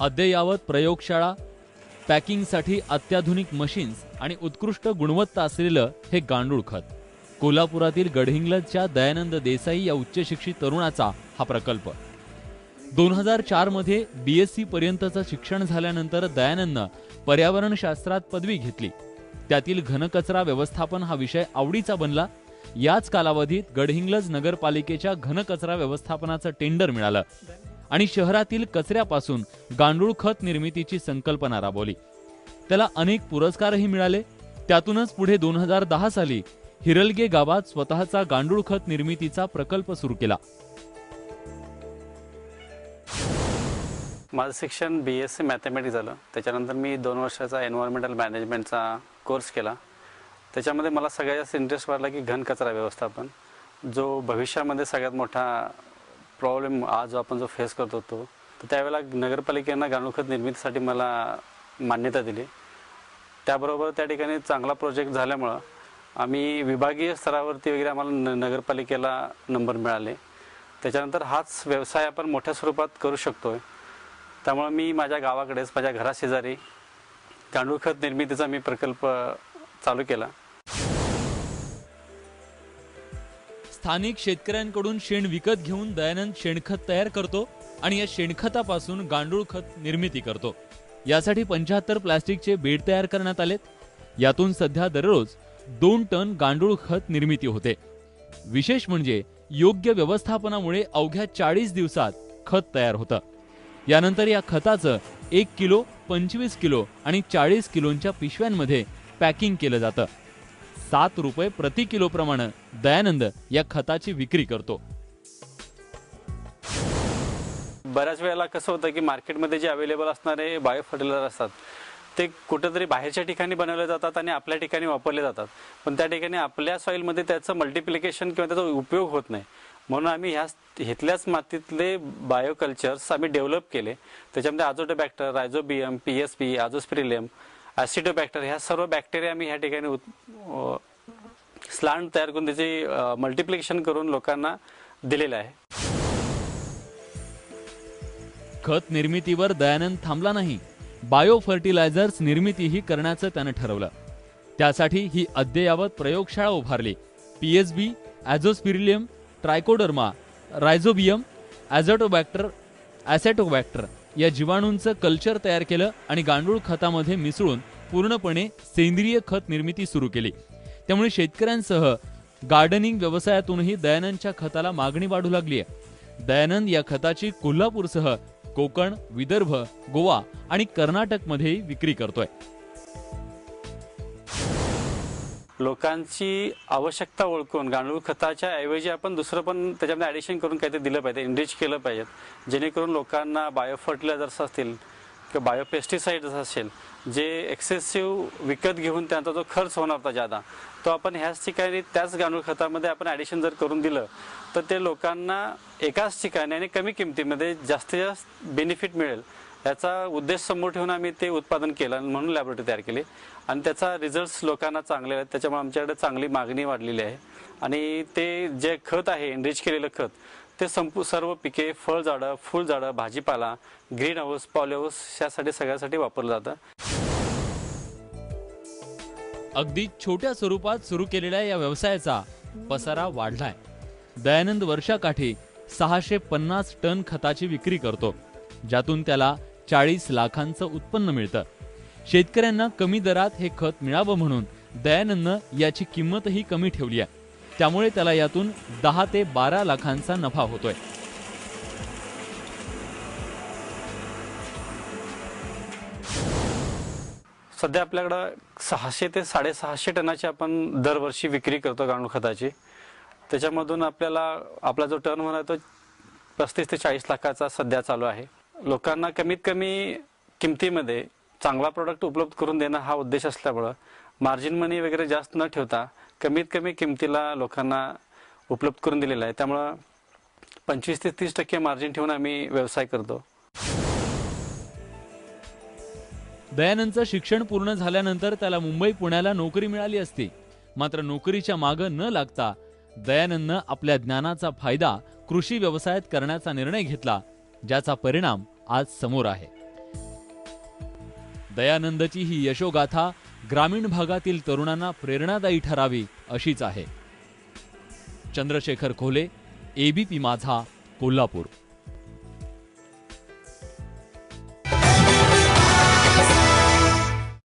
अद्ययावत प्रयोगशाळा, पॅकिंगसाठी अत्याधुनिक मशीन्स आणि उत्कृष्ट गुणवत्ता असलेलं हे गांडूळ खत. कोल्हापुरातील गडहिंग्लजच्या दयानंद देसाई या उच्चशिक्षित तरुणाचा हा प्रकल्प. 2004 मध्ये BSc पर्यंतचं शिक्षण झाल्यानंतर दयानंदनं पर्यावरणशास्त्रात पदवी घेतली. त्यातील घनकचरा व्यवस्थापन हा विषय आवडीचा बनला. याच कालावधीत गडहिंग्लज नगरपालिकेच्या घनकचरा व्यवस्थापनाचं टेंडर मिळालं आणि शहरातील कचऱ्यापासून गांडूळ खत निर्मितीची संकल्पना राबवली. त्याला अनेक पुरस्कारही मिळाले. त्यातूनच पुढे 2010 साली हिरलगे गावात स्वतःचा गांडूळ खत निर्मितीचा प्रकल्प सुरू केला. माझं शिक्षण BSc मॅथमॅटिक्स झालं. त्याच्यानंतर मी 2 वर्षाचा एन्व्हायरमेंटल मॅनेजमेंटचा कोर्स केला. त्याच्यामध्ये मला सगळ्यात जास्त इंटरेस्ट वाटला की घनकचरा व्यवस्थापन, जो भविष्यामध्ये सगळ्यात मोठा प्रॉब्लेम आज आपण जो फेस करतो तो. तर त्यावेळेला नगरपालिकेनं गांडूळ खत निर्मितीसाठी मला मान्यता दिली. त्याबरोबर त्या ठिकाणी चांगला प्रोजेक्ट झाल्यामुळं आम्ही विभागीय स्तरावरती वगैरे आम्हाला नगरपालिकेला नंबर मिळाले. त्याच्यानंतर हाच व्यवसाय आपण मोठ्या स्वरूपात करू शकतोय. त्यामुळे मी माझ्या गावाकडेच माझ्या घराशेजारी गांडूळ खत निर्मितीचा मी प्रकल्प चालू केला. स्थानिक शेतकऱ्यांकडून शेण विकत घेऊन दयानंद शेणखत तयार करतो आणि या शेणखतापासून गांडूळ खत निर्मिती करतो. यासाठी 75 प्लास्टिकचे बेड तयार करण्यात आलेत. यातून सध्या दररोज 2 टन गांडूळ खत निर्मिती होते. विशेष म्हणजे योग्य व्यवस्थापनामुळे अवघ्या 40 दिवसात खत तयार होतं. यानंतर या खताचं 1 किलो, 25 किलो आणि 40 किलोच्या पिशव्यांमध्ये पॅकिंग केलं जातं. 7 रुपये प्रति किलो प्रमाणे दयानंद या खताची विक्री करतो. बऱ्याच वेळेला कसं होतं की मार्केटमध्ये जे अवेलेबल असणारे बायो फर्टिलायझर असतात ते कुठेतरी बाहेरच्या ठिकाणी बनवले जातात आणि आपल्या ठिकाणी वापरले जातात. पण त्या ठिकाणी आपल्या सॉईलमध्ये त्याचं मल्टिप्लिकेशन किंवा त्याचा उपयोग होत नाही. म्हणून आम्ही इथल्याच मातीतले बायोकल्चर्स आम्ही डेव्हलप केले. त्याच्यामध्ये अझोटोबॅक्टर, रायझोबियम, PSP, आझोस्पिरिलियम, ॲसिडोबॅक्टर ह्या सर्व बॅक्टेरिया आम्ही ह्या ठिकाणी स्लांट तयार करून त्याचे मल्टिप्लिकेशन करून लोकांना दिलेलं आहे. खत निर्मितीवर दयानंद थांबला नाही. बायो फर्टिलायझर्स निर्मितीही करण्याचं त्यानं ठरवलं. त्यासाठी ही अद्ययावत प्रयोगशाळा उभारली. PSB, ॲझोस्पिरिलियम, ट्रायकोडर्मा, रायझोबियम, ॲसेटोबॅक्टर या जीवाणूंचं कल्चर तयार केलं आणि गांडूळ खतामध्ये मिसळून पूर्णपणे सेंद्रिय खत निर्मिती सुरू केली. त्यामुळे शेतकऱ्यांसह गार्डनिंग व्यवसायातूनही दयानंदच्या खताला मागणी वाढू लागली आहे. दयानंद या खताची कोल्हापूरसह कोकण, विदर्भ, गोवा आणि कर्नाटकमध्येही विक्री करतोय. लोकांची आवश्यकता ओळखून गांडूळ खताच्या ऐवजी आपण दुसरं पण त्याच्यामध्ये ॲडिशन करून काहीतरी दिलं पाहिजे, इनरिच केलं पाहिजे, जेणेकरून लोकांना बायो फर्टिलायझर्स असतील किंवा बायो पेस्टिसाइड्स असेल जे एक्सेसिव्ह विकत घेऊन त्यांचा जो खर्च होणार होता जादा, तो आपण ह्याच ठिकाणी त्याच गांडूळ खतामध्ये आपण ॲडिशन जर करून दिलं तर ते लोकांना एकाच ठिकाणी आणि कमी किमतीमध्ये जास्तीत जास्त बेनिफिट मिळेल याचा उद्देश समोर ठेवून आम्ही ते उत्पादन केलं आणि म्हणून लॅबोरेटरी तयार केली आणि त्याचा रिझल्ट्स लोकांना चांगले आहेत. त्याच्यामुळे आमच्याकडे चांगली मागणी वाढलेली आहे आणि ते जे खत आहे एनरिच केलेलं खत ते सर्व पिके, फळझाडं, फुलझाडं, भाजीपाला, ग्रीन हाऊस, पॉली हाऊस यासाठी सगळ्यासाठी वापरलं जातं. अगदी छोट्या स्वरूपात सुरू केलेल्या या व्यवसायाचा पसारा वाढलाय. दयानंद वर्षाकाठी 650 टन खताची विक्री करतो, ज्यातून त्याला 40 लाखांचं उत्पन्न मिळतं. शेतकऱ्यांना कमी दरात हे खत मिळावं म्हणून दयानंदनं याची किंमतही कमी ठेवली आहे. त्यामुळे त्याला यातून 10 ते 12 लाखांचा नफा होतोय. सध्या आपल्याकडं 600 ते 650 टनाची आपण दरवर्षी विक्री करतो गांडूळ खताची. त्याच्यामधून आपला जो टर्न होणार तो 35 ते 40 लाखाचा सध्या चालू आहे. लोकांना कमीत कमी किमतीमध्ये चांगला प्रोडक्ट उपलब्ध करून देणं हा उद्देश असल्यामुळं मार्जिन मनी वगैरे जास्त न ठेवता कमीत कमी किमतीला लोकांना उपलब्ध करून दिलेला आहे. त्यामुळं 25 ते 30% मार्जिन ठेवून आम्ही व्यवसाय करतो. दयानंदचं शिक्षण पूर्ण झाल्यानंतर त्याला मुंबई, पुण्याला नोकरी मिळाली असती. मात्र नोकरीच्या मागं न लागता दयानंदनं आपल्या ज्ञानाचा फायदा कृषी व्यवसायात करण्याचा निर्णय घेतला, ज्याचा परिणाम आज समोर आहे. दयानंदची ही यशोगाथा ग्रामीण भागातील तरुणांना प्रेरणादायी ठरावी अशीच आहे. चंद्रशेखर खोले, एबीपी माझा, कोल्हापूर.